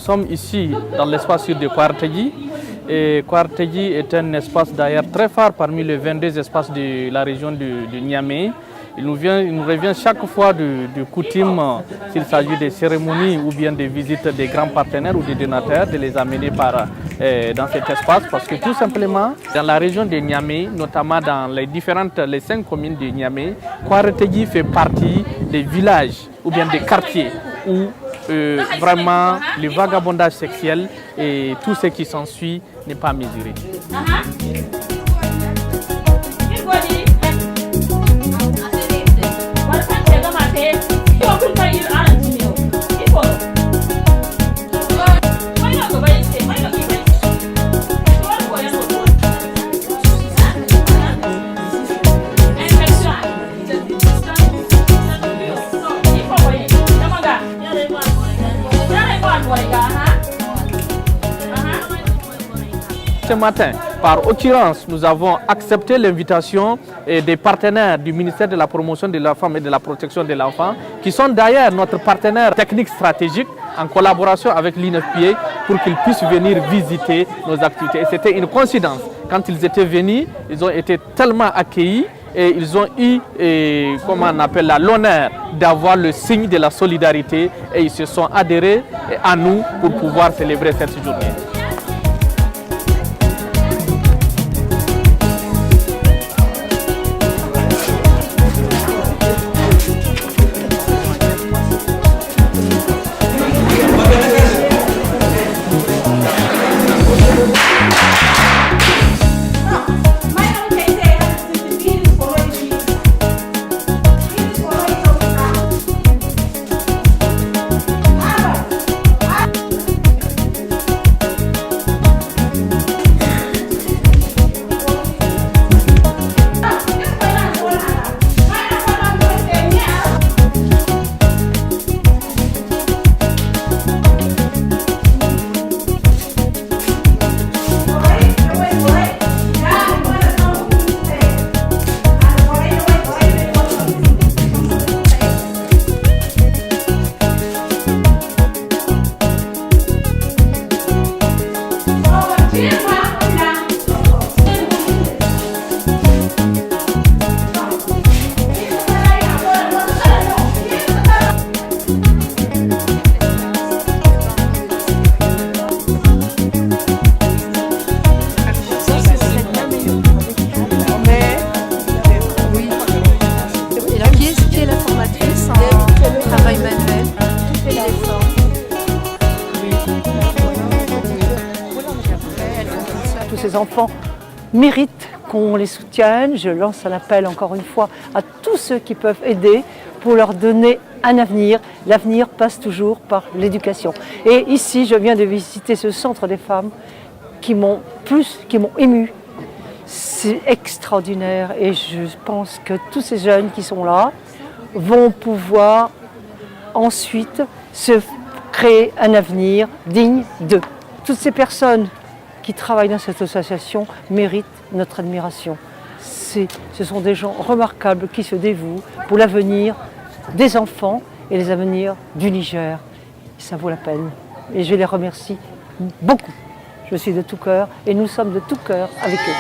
sommes ici dans l'espace de Kouartegui. Et Kouartegui est un espace d'ailleurs très phare parmi les 22 espaces de la région de Niamey. Il nous revient chaque fois de coutume, s'il s'agit des cérémonies ou bien des visites des grands partenaires ou des donateurs, de les amener dans cet espace. Parce que tout simplement, dans la région de Niamey, notamment dans les 5 communes de Niamey, Kouartegui fait partie des villages ou bien des quartiers où vraiment le vagabondage sexuel et tout ce qui s'ensuit n'est pas mesuré. Ce matin, par occurrence, nous avons accepté l'invitation des partenaires du ministère de la Promotion de la Femme et de la Protection de l'Enfant, qui sont d'ailleurs notre partenaire technique stratégique en collaboration avec l'INFPA pour qu'ils puissent venir visiter nos activités. Et c'était une coïncidence. Quand ils étaient venus, ils ont été tellement accueillis et ils ont eu, l'honneur d'avoir le signe de la solidarité et ils se sont adhérés à nous pour pouvoir célébrer cette journée. Tous ces enfants méritent qu'on les soutienne. Je lance un appel encore une fois à tous ceux qui peuvent aider pour leur donner un avenir. L'avenir passe toujours par l'éducation. Et ici, je viens de visiter ce centre des femmes qui m'ont émue. C'est extraordinaire et je pense que tous ces jeunes qui sont là vont pouvoir ensuite se créer un avenir digne d'eux. Toutes ces personnes qui travaillent dans cette association méritent notre admiration. Ce sont des gens remarquables qui se dévouent pour l'avenir des enfants et les avenirs du Niger. Ça vaut la peine et je les remercie beaucoup. Je suis de tout cœur et nous sommes de tout cœur avec eux.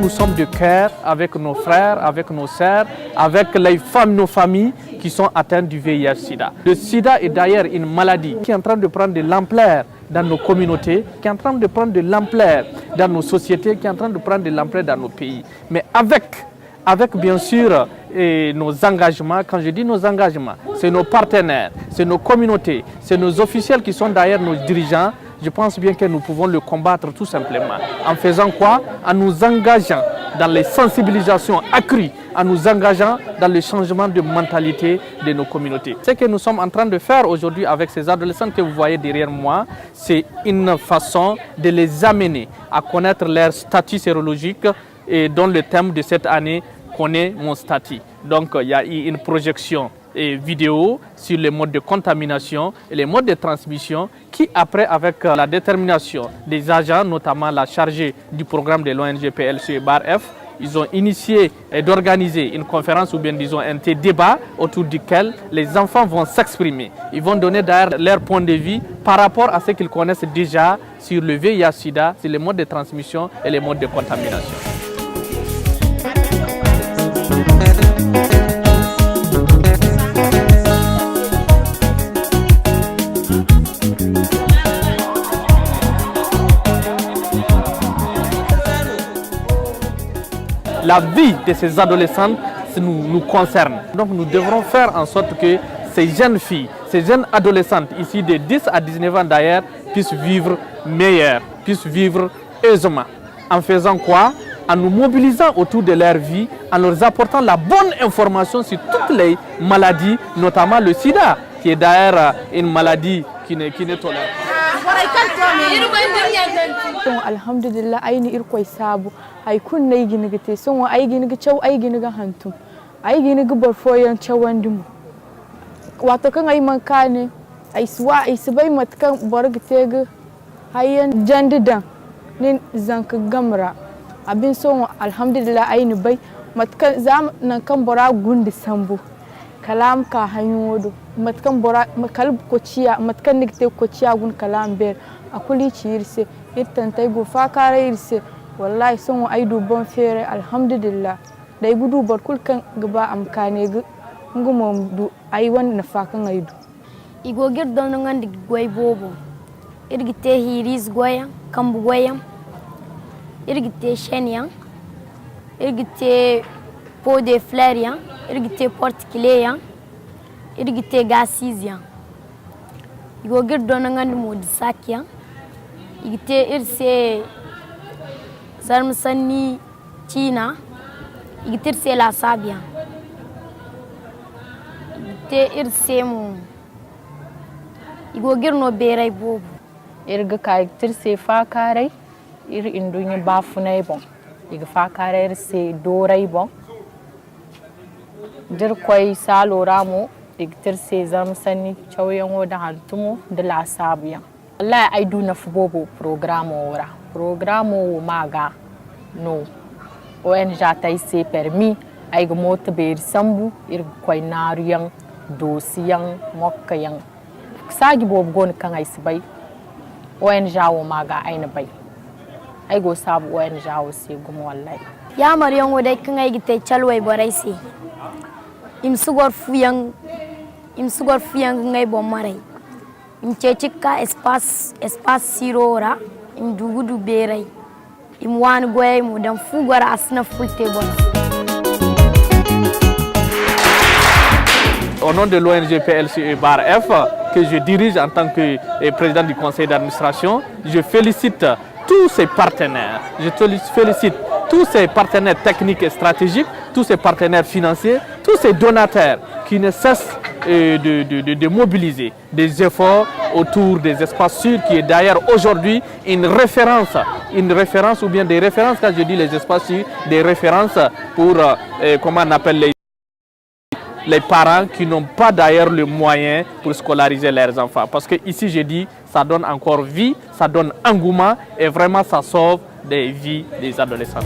Nous sommes de cœur avec nos frères, avec nos sœurs, avec les femmes, nos familles qui sont atteintes du VIH-Sida. Le Sida est d'ailleurs une maladie qui est en train de prendre de l'ampleur dans nos communautés, qui est en train de prendre de l'ampleur dans nos sociétés, qui est en train de prendre de l'ampleur dans nos pays. Mais avec bien sûr nos engagements, quand je dis nos engagements, c'est nos partenaires, c'est nos communautés, c'est nos officiels qui sont d'ailleurs nos dirigeants. Je pense bien que nous pouvons le combattre tout simplement. En faisant quoi? En nous engageant dans les sensibilisations accrues, en nous engageant dans le changement de mentalité de nos communautés. Ce que nous sommes en train de faire aujourd'hui avec ces adolescents que vous voyez derrière moi, c'est une façon de les amener à connaître leur statut sérologique et dont le thème de cette année connaît mon statut. Donc il y a eu une projection et vidéo sur les modes de contamination et les modes de transmission qui après avec la détermination des agents, notamment la chargée du programme de l'ONG PLC Bar F, ils ont initié d'organiser une conférence ou bien disons un débat autour duquel les enfants vont s'exprimer. Ils vont donner d'ailleurs leur point de vue par rapport à ce qu'ils connaissent déjà sur le VIH-Sida, sur les modes de transmission et les modes de contamination. La vie de ces adolescentes nous concerne. Donc nous devrons faire en sorte que ces jeunes filles, ces jeunes adolescentes, ici de 10 à 19 ans d'ailleurs, puissent vivre meilleur, puissent vivre aisément. En faisant quoi? En nous mobilisant autour de leur vie, en leur apportant la bonne information sur toutes les maladies, notamment le sida, qui est d'ailleurs une maladie qui n'est tolérable. Alhamdulillah ayni irkoy sabu ay kunnay ginigite son ay ginigi chaw ay giniga hantum ay ginigi borfoyan chawandimu wato kan ay mankane ay suwa ay subay matkan borgitege hayan jandidan nin zank gamra abin son alhamdulillah ayni bay matkan zam nan kan bora gundi sambu kalam ka hanyodo matkan bora kalb ko ciya matkan nigte ko ciya gun kalam ber akuli cirse irtantay go fakara irse wallahi son ay du bon fere alhamdulillah day gudu bor kul kan gaba am kane ngumom du ay wan na fakan ay du igo girdon ngandi goy bobo irgite hiris goya kambu goyam irgite shenya irgite pot de fleurs ya irgite porte-clés ya irgite gasis ya igo girdon ngandi modi sakya igite irse zarmsani China igite irse la sabia igite irse mu igogir no berai bobu irga ka irse fa karai ir indunya bafunai bon iga fa karai irse dorai bon dir koy saloramo igite irse zarmsani chawyan da hantumo de la sabia Allah ay do na fubobo programo maga no ONG tay se permis ay go mota ber sambu ir koy naru yang dosiyan mokka yang sagi bob gon kan ay sibay ONG wo maga ay na bay ay go sabu ONG wo se gum wallahi ya maryan wo dai kan ay gite chalway boray se im sugor fuyang ngay bo maray im cecika espace sirora im dugudu beray im wan goy mu dan fugora asna fulte bon. Au nom de l'ONG PLCE-F, que je dirige en tant que président du conseil d'administration, je félicite tous ces partenaires. Je félicite tous ces partenaires techniques et stratégiques, tous ces partenaires financiers, tous ces donateurs qui ne cessent de mobiliser des efforts autour des espaces sûrs, qui est d'ailleurs aujourd'hui une référence ou bien des références, quand je dis les espaces sûrs, des références pour, comment on appelle les parents qui n'ont pas d'ailleurs le moyen pour scolariser leurs enfants. Parce que ici, je dis, ça donne encore vie, ça donne engouement et vraiment ça sauve des vies des adolescents.